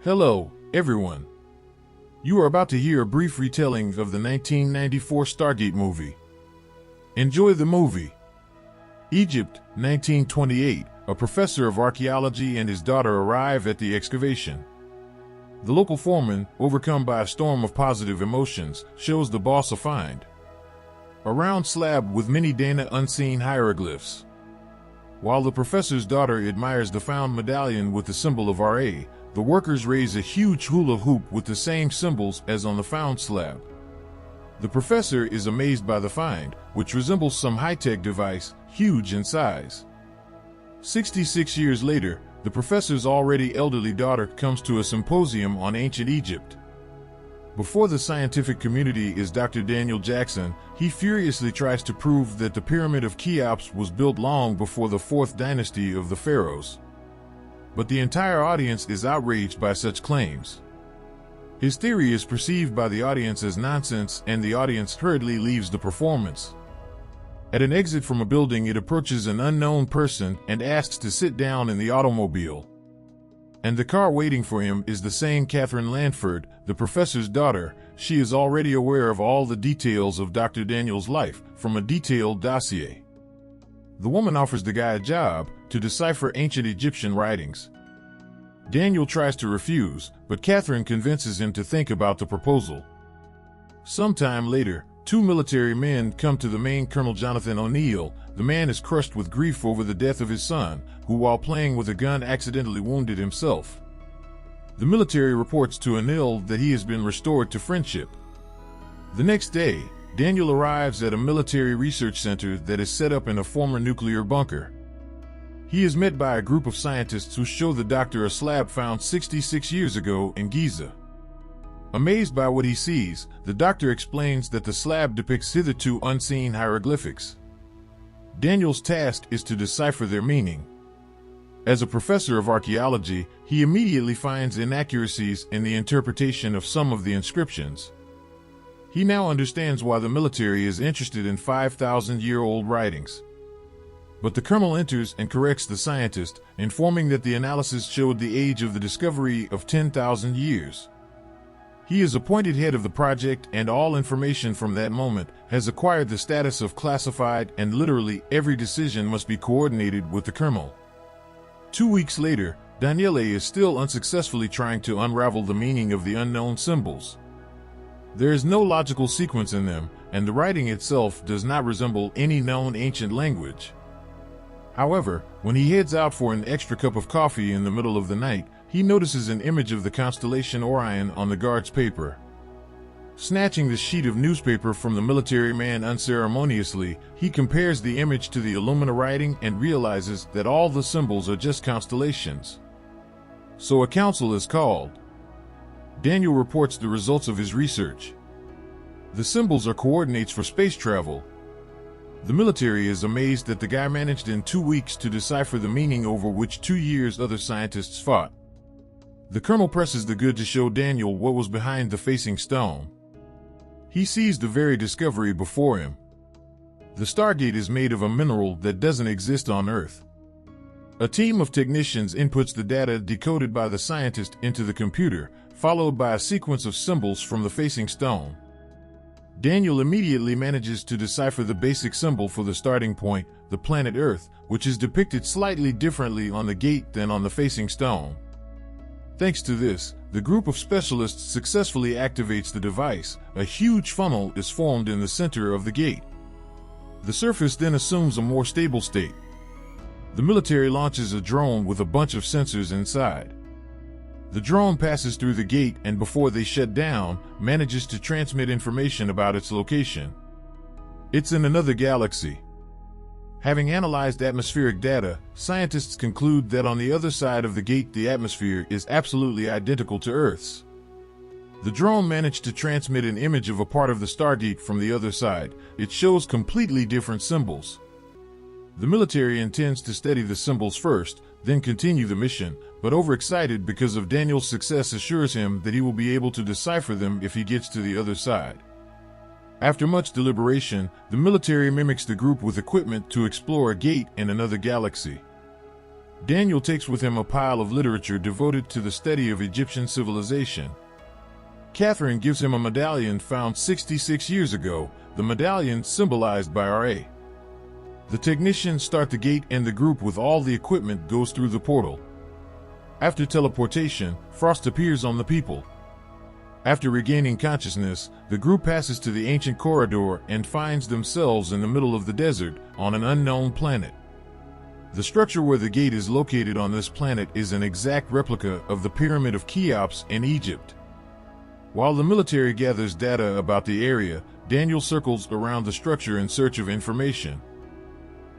Hello, everyone. You are about to hear a brief retelling of the 1994 Stargate movie. Enjoy the movie. Egypt, 1928. A professor of archaeology and his daughter arrive at the excavation. The local foreman, overcome by a storm of positive emotions, shows the boss a find. A round slab with many Dana unseen hieroglyphs. While the professor's daughter admires the found medallion with the symbol of RA, the workers raise a huge hula hoop with the same symbols as on the found slab. The professor is amazed by the find, which resembles some high-tech device, huge in size. 66 years later, the professor's already elderly daughter comes to a symposium on ancient Egypt. Before the scientific community is Dr. Daniel Jackson, he furiously tries to prove that the Pyramid of Cheops was built long before the 4th dynasty of the pharaohs. But the entire audience is outraged by such claims. His theory is perceived by the audience as nonsense, and the audience hurriedly leaves the performance. At an exit from a building, it approaches an unknown person and asks to sit down in the automobile. And the car waiting for him is the same Catherine Lanford, the professor's daughter. She is already aware of all the details of Dr. Daniel's life, from a detailed dossier. The woman offers the guy a job to decipher ancient Egyptian writings. Daniel tries to refuse, but Catherine convinces him to think about the proposal. Sometime later, 2 military men come to the main Colonel Jonathan O'Neill. The man is crushed with grief over the death of his son, who while playing with a gun accidentally wounded himself. The military reports to O'Neill that he has been restored to friendship. The next day, Daniel arrives at a military research center that is set up in a former nuclear bunker. He is met by a group of scientists who show the doctor a slab found 66 years ago in Giza. Amazed by what he sees, the doctor explains that the slab depicts hitherto unseen hieroglyphics. Daniel's task is to decipher their meaning. As a professor of archaeology, he immediately finds inaccuracies in the interpretation of some of the inscriptions. He now understands why the military is interested in 5,000-year-old writings. But the colonel enters and corrects the scientist, informing that the analysis showed the age of the discovery of 10,000 years. He is appointed head of the project, and all information from that moment has acquired the status of classified, and literally every decision must be coordinated with the colonel. 2 weeks later, Daniele is still unsuccessfully trying to unravel the meaning of the unknown symbols. There is no logical sequence in them, and the writing itself does not resemble any known ancient language. However, when he heads out for an extra cup of coffee in the middle of the night, he notices an image of the constellation Orion on the guard's paper. Snatching the sheet of newspaper from the military man unceremoniously, he compares the image to the Illumina writing and realizes that all the symbols are just constellations. So a council is called. Daniel reports the results of his research. The symbols are coordinates for space travel. The military is amazed that the guy managed in 2 weeks to decipher the meaning over which 2 years other scientists fought. The colonel presses the good to show Daniel what was behind the facing stone. He sees the very discovery before him. The Stargate is made of a mineral that doesn't exist on Earth. A team of technicians inputs the data decoded by the scientist into the computer, followed by a sequence of symbols from the facing stone. Daniel immediately manages to decipher the basic symbol for the starting point, the planet Earth, which is depicted slightly differently on the gate than on the facing stone. Thanks to this, the group of specialists successfully activates the device. A huge funnel is formed in the center of the gate. The surface then assumes a more stable state. The military launches a drone with a bunch of sensors inside. The drone passes through the gate and before they shut down, manages to transmit information about its location. It's in another galaxy. Having analyzed atmospheric data, scientists conclude that on the other side of the gate the atmosphere is absolutely identical to Earth's. The drone managed to transmit an image of a part of the Stargate from the other side. It shows completely different symbols. The military intends to study the symbols first, then continue the mission, but overexcited because of Daniel's success assures him that he will be able to decipher them if he gets to the other side. After much deliberation, the military mimics the group with equipment to explore a gate in another galaxy. Daniel takes with him a pile of literature devoted to the study of Egyptian civilization. Catherine gives him a medallion found 66 years ago, the medallion symbolized by Ra. The technicians start the gate and the group with all the equipment goes through the portal. After teleportation, Frost appears on the people. After regaining consciousness, the group passes to the ancient corridor and finds themselves in the middle of the desert, on an unknown planet. The structure where the gate is located on this planet is an exact replica of the Pyramid of Cheops in Egypt. While the military gathers data about the area, Daniel circles around the structure in search of information.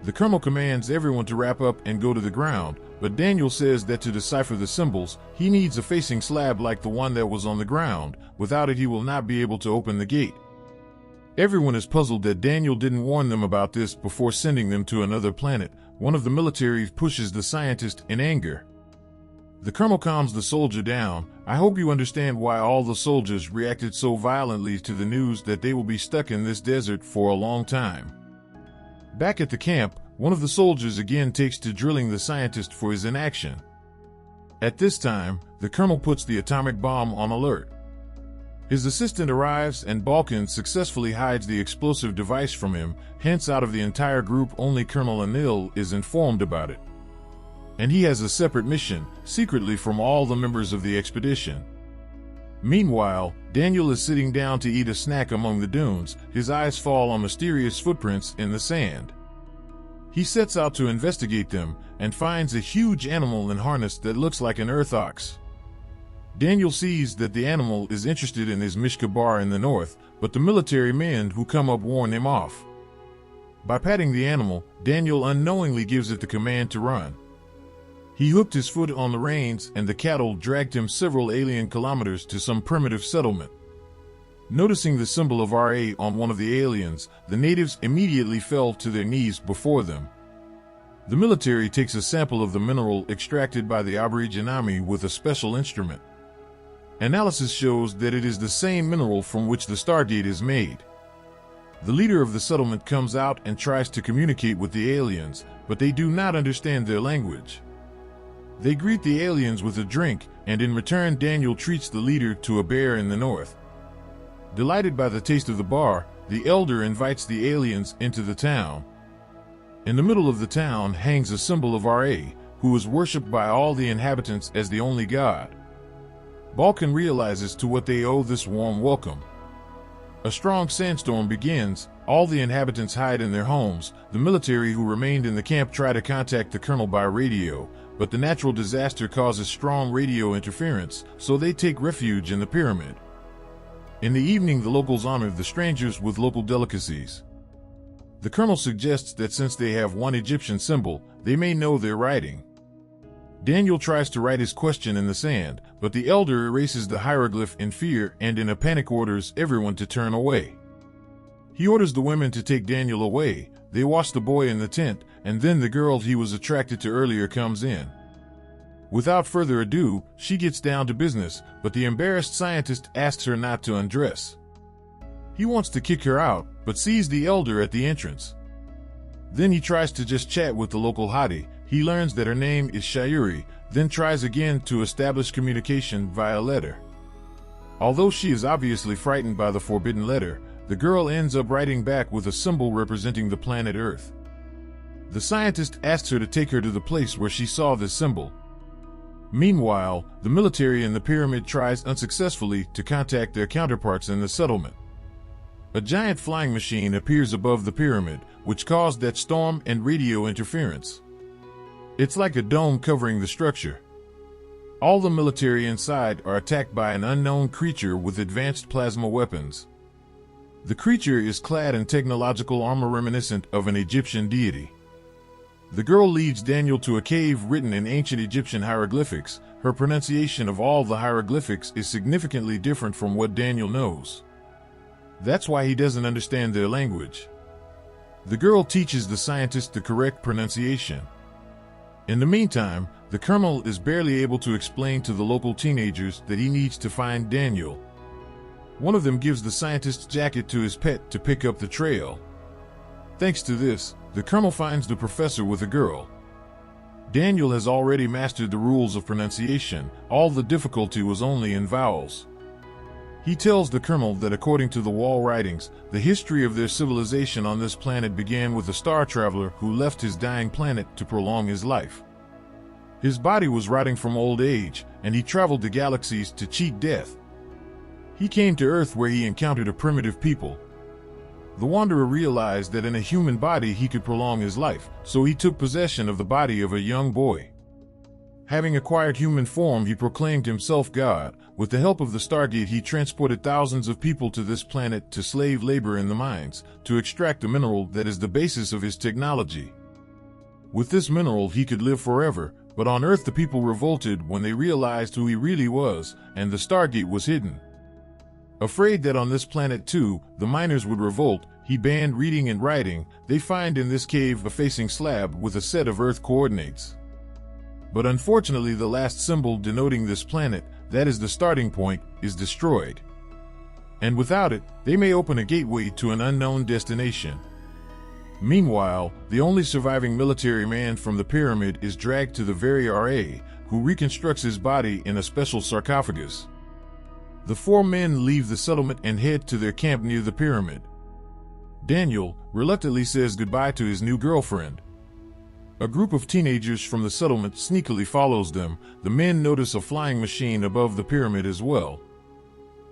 The colonel commands everyone to wrap up and go to the ground, but Daniel says that to decipher the symbols, he needs a facing slab like the one that was on the ground. Without it, he will not be able to open the gate. Everyone is puzzled that Daniel didn't warn them about this before sending them to another planet. One of the military pushes the scientist in anger. The colonel calms the soldier down. I hope you understand why all the soldiers reacted so violently to the news that they will be stuck in this desert for a long time. Back at the camp, one of the soldiers again takes to drilling the scientist for his inaction. At this time, the colonel puts the atomic bomb on alert. His assistant arrives and Balkan successfully hides the explosive device from him, hence out of the entire group only Colonel Anil is informed about it. And he has a separate mission, secretly from all the members of the expedition. Meanwhile, Daniel is sitting down to eat a snack among the dunes. His eyes fall on mysterious footprints in the sand. He sets out to investigate them and finds a huge animal in harness that looks like an earth ox. Daniel sees that the animal is interested in his Mishkabar in the north, but the military men who come up warn him off. By patting the animal, Daniel unknowingly gives it the command to run. He hooked his foot on the reins and the cattle dragged him several alien kilometers to some primitive settlement. Noticing the symbol of RA on one of the aliens, the natives immediately fell to their knees before them. The military takes a sample of the mineral extracted by the Aboriginami with a special instrument. Analysis shows that it is the same mineral from which the stargate is made. The leader of the settlement comes out and tries to communicate with the aliens, but they do not understand their language. They greet the aliens with a drink, and in return Daniel treats the leader to a bear in the north. Delighted by the taste of the bar, the elder invites the aliens into the town. In the middle of the town hangs a symbol of Ra, who is worshipped by all the inhabitants as the only god. Balkan realizes to what they owe this warm welcome. A strong sandstorm begins, all the inhabitants hide in their homes. The military who remained in the camp try to contact the colonel by radio, but the natural disaster causes strong radio interference, so they take refuge in the pyramid. In the evening, the locals honor the strangers with local delicacies. The colonel suggests that since they have one Egyptian symbol, they may know their writing. Daniel tries to write his question in the sand, but the elder erases the hieroglyph in fear and in a panic orders everyone to turn away. He orders the women to take Daniel away. They wash the boy in the tent, and then the girl he was attracted to earlier comes in. Without further ado, she gets down to business, but the embarrassed scientist asks her not to undress. He wants to kick her out, but sees the elder at the entrance. Then he tries to just chat with the local hottie. He learns that her name is Shayuri, then tries again to establish communication via letter. Although she is obviously frightened by the forbidden letter, the girl ends up writing back with a symbol representing the planet Earth. The scientist asks her to take her to the place where she saw this symbol. Meanwhile, the military in the pyramid tries unsuccessfully to contact their counterparts in the settlement. A giant flying machine appears above the pyramid, which caused that storm and radio interference. It's like a dome covering the structure. All the military inside are attacked by an unknown creature with advanced plasma weapons. The creature is clad in technological armor reminiscent of an Egyptian deity. The girl leads Daniel to a cave written in ancient Egyptian hieroglyphics. Her pronunciation of all the hieroglyphics is significantly different from what Daniel knows. That's why he doesn't understand their language. The girl teaches the scientist the correct pronunciation. In the meantime, the colonel is barely able to explain to the local teenagers that he needs to find Daniel. One of them gives the scientist's jacket to his pet to pick up the trail. Thanks to this, the colonel finds the professor with a girl. Daniel has already mastered the rules of pronunciation. All the difficulty was only in vowels. He tells the colonel that according to the wall writings, the history of their civilization on this planet began with a star traveler who left his dying planet to prolong his life. His body was rotting from old age, and he traveled the galaxies to cheat death. He came to Earth where he encountered a primitive people. The wanderer realized that in a human body he could prolong his life, so he took possession of the body of a young boy. Having acquired human form, he proclaimed himself God. With the help of the Stargate, he transported thousands of people to this planet to slave labor in the mines, to extract the mineral that is the basis of his technology. With this mineral, he could live forever, but on Earth the people revolted when they realized who he really was, and the Stargate was hidden. Afraid that on this planet too, the miners would revolt, he banned reading and writing. They find in this cave a facing slab with a set of Earth coordinates. But unfortunately, the last symbol denoting this planet, that is the starting point, is destroyed. And without it, they may open a gateway to an unknown destination. Meanwhile, the only surviving military man from the pyramid is dragged to the very RA, who reconstructs his body in a special sarcophagus. The four men leave the settlement and head to their camp near the pyramid. Daniel reluctantly says goodbye to his new girlfriend. A group of teenagers from the settlement sneakily follows them. The men notice a flying machine above the pyramid as well.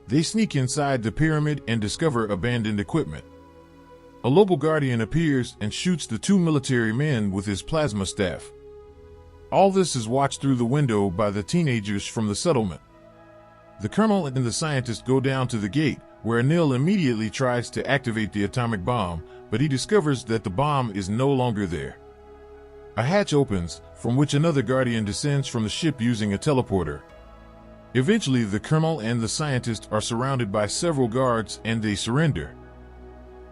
They sneak inside the pyramid and discover abandoned equipment. A local guardian appears and shoots the two military men with his plasma staff. All this is watched through the window by the teenagers from the settlement. The colonel and the scientist go down to the gate, where Anil immediately tries to activate the atomic bomb, but he discovers that the bomb is no longer there. A hatch opens, from which another guardian descends from the ship using a teleporter. Eventually, the colonel and the scientist are surrounded by several guards and they surrender.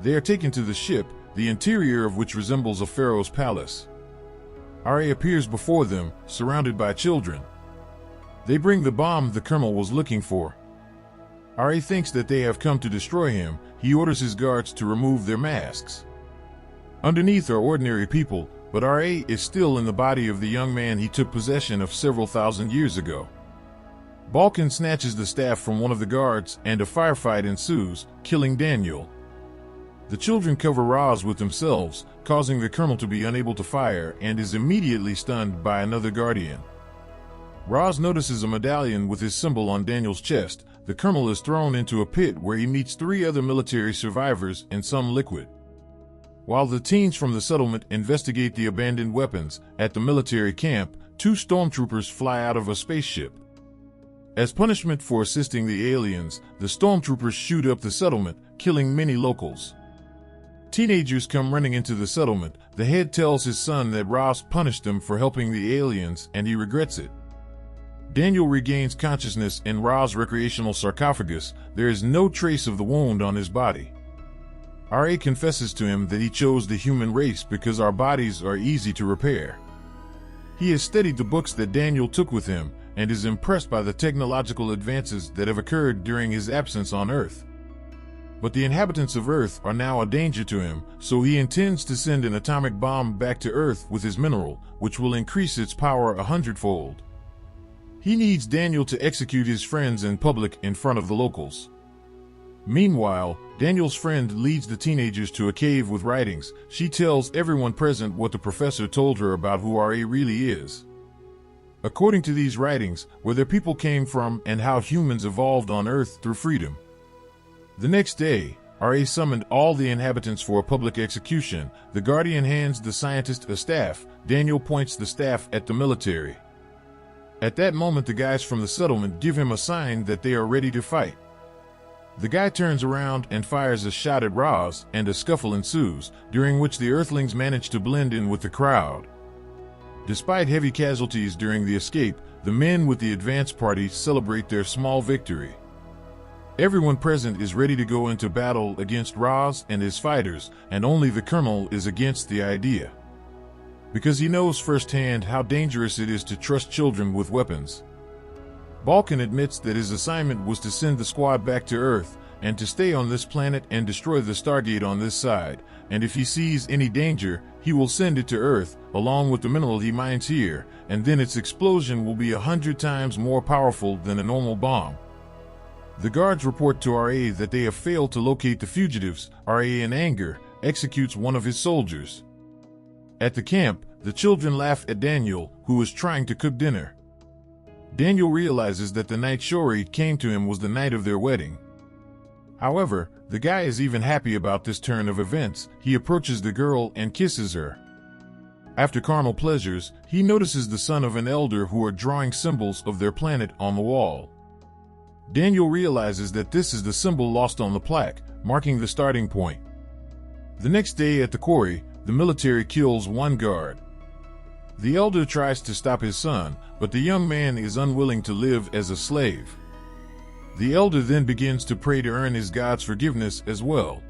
They are taken to the ship, the interior of which resembles a pharaoh's palace. Ra appears before them, surrounded by children. They bring the bomb the colonel was looking for. Ra thinks that they have come to destroy him. He orders his guards to remove their masks. Underneath are ordinary people, but Ra is still in the body of the young man he took possession of several thousand years ago. Balkan snatches the staff from one of the guards and a firefight ensues, killing Daniel. The children cover Raz with themselves, causing the colonel to be unable to fire and is immediately stunned by another guardian. Raz notices a medallion with his symbol on Daniel's chest. The colonel is thrown into a pit where he meets three other military survivors in some liquid. While the teens from the settlement investigate the abandoned weapons, at the military camp, two stormtroopers fly out of a spaceship. As punishment for assisting the aliens, the stormtroopers shoot up the settlement, killing many locals. Teenagers come running into the settlement. The head tells his son that Raz punished them for helping the aliens, and he regrets it. Daniel regains consciousness in Ra's recreational sarcophagus. There is no trace of the wound on his body. Ra confesses to him that he chose the human race because our bodies are easy to repair. He has studied the books that Daniel took with him and is impressed by the technological advances that have occurred during his absence on Earth. But the inhabitants of Earth are now a danger to him, so he intends to send an atomic bomb back to Earth with his mineral, which will increase its power 100-fold. He needs Daniel to execute his friends in public in front of the locals. Meanwhile, Daniel's friend leads the teenagers to a cave with writings. She tells everyone present what the professor told her about who Ra really is. According to these writings, where their people came from and how humans evolved on Earth through freedom. The next day, Ra summoned all the inhabitants for a public execution. The guardian hands the scientist a staff. Daniel points the staff at the military. At that moment, the guys from the settlement give him a sign that they are ready to fight. The guy turns around and fires a shot at Raz, and a scuffle ensues, during which the Earthlings manage to blend in with the crowd. Despite heavy casualties during the escape, the men with the advance party celebrate their small victory. Everyone present is ready to go into battle against Raz and his fighters, and only the colonel is against the idea. Because he knows firsthand how dangerous it is to trust children with weapons. Balkan admits that his assignment was to send the squad back to Earth, and to stay on this planet and destroy the stargate on this side, and if he sees any danger, he will send it to Earth, along with the mineral he mines here, and then its explosion will be 100 times more powerful than a normal bomb. The guards report to RA that they have failed to locate the fugitives. RA, in anger, executes one of his soldiers. At the camp, the children laugh at Daniel, who is trying to cook dinner. Daniel realizes that the night Shori came to him was the night of their wedding. However, the guy is even happy about this turn of events. He approaches the girl and kisses her. After carnal pleasures, he notices the son of an elder who are drawing symbols of their planet on the wall. Daniel realizes that this is the symbol lost on the plaque, marking the starting point. The next day at the quarry, the military kills one guard. The elder tries to stop his son, but the young man is unwilling to live as a slave. The elder then begins to pray to earn his God's forgiveness as well.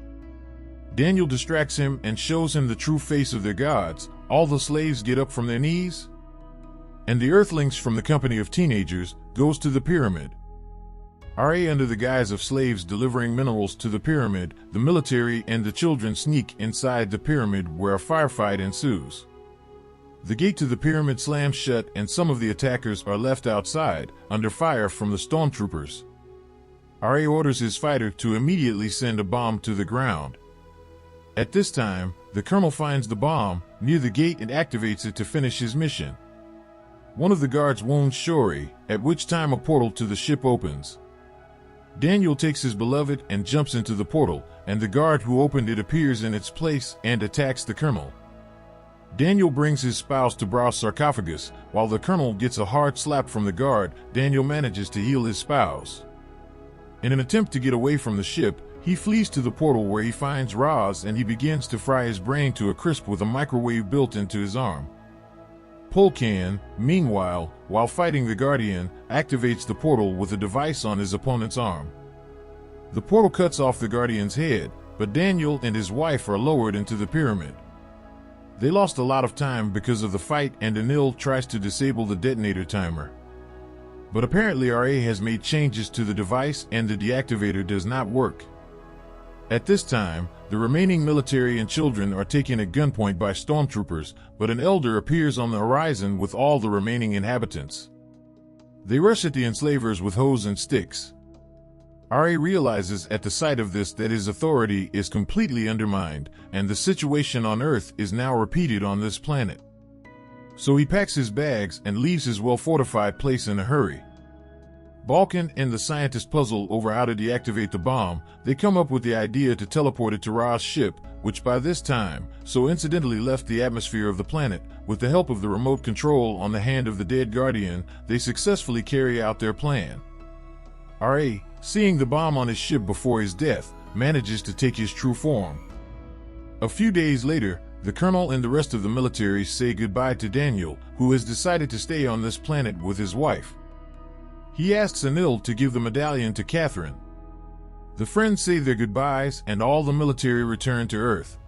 Daniel distracts him and shows him the true face of their gods. All the slaves get up from their knees, and the earthlings from the company of teenagers goes to the pyramid. RA, under the guise of slaves delivering minerals to the pyramid, the military and the children sneak inside the pyramid where a firefight ensues. The gate to the pyramid slams shut and some of the attackers are left outside, under fire from the stormtroopers. RA orders his fighter to immediately send a bomb to the ground. At this time, the colonel finds the bomb near the gate and activates it to finish his mission. One of the guards wounds Shori, at which time a portal to the ship opens. Daniel takes his beloved and jumps into the portal, and the guard who opened it appears in its place and attacks the colonel. Daniel brings his spouse to Brow's sarcophagus. While the colonel gets a hard slap from the guard, Daniel manages to heal his spouse. In an attempt to get away from the ship, he flees to the portal where he finds Roz and he begins to fry his brain to a crisp with a microwave built into his arm. Polkan, meanwhile, while fighting the Guardian, activates the portal with a device on his opponent's arm. The portal cuts off the Guardian's head, but Daniel and his wife are lowered into the pyramid. They lost a lot of time because of the fight, and Anil tries to disable the detonator timer. But apparently RA has made changes to the device and the deactivator does not work. At this time, the remaining military and children are taken at gunpoint by stormtroopers, but an elder appears on the horizon with all the remaining inhabitants. They rush at the enslavers with hoes and sticks. RA realizes at the sight of this that his authority is completely undermined, and the situation on Earth is now repeated on this planet. So he packs his bags and leaves his well-fortified place in a hurry. Balkan and the scientist puzzle over how to deactivate the bomb. They come up with the idea to teleport it to Ra's ship, which by this time so incidentally left the atmosphere of the planet. With the help of the remote control on the hand of the dead Guardian, they successfully carry out their plan. RA, seeing the bomb on his ship before his death, manages to take his true form. A few days later, the colonel and the rest of the military say goodbye to Daniel, who has decided to stay on this planet with his wife. He asks Anil to give the medallion to Catherine. The friends say their goodbyes and all the military return to Earth.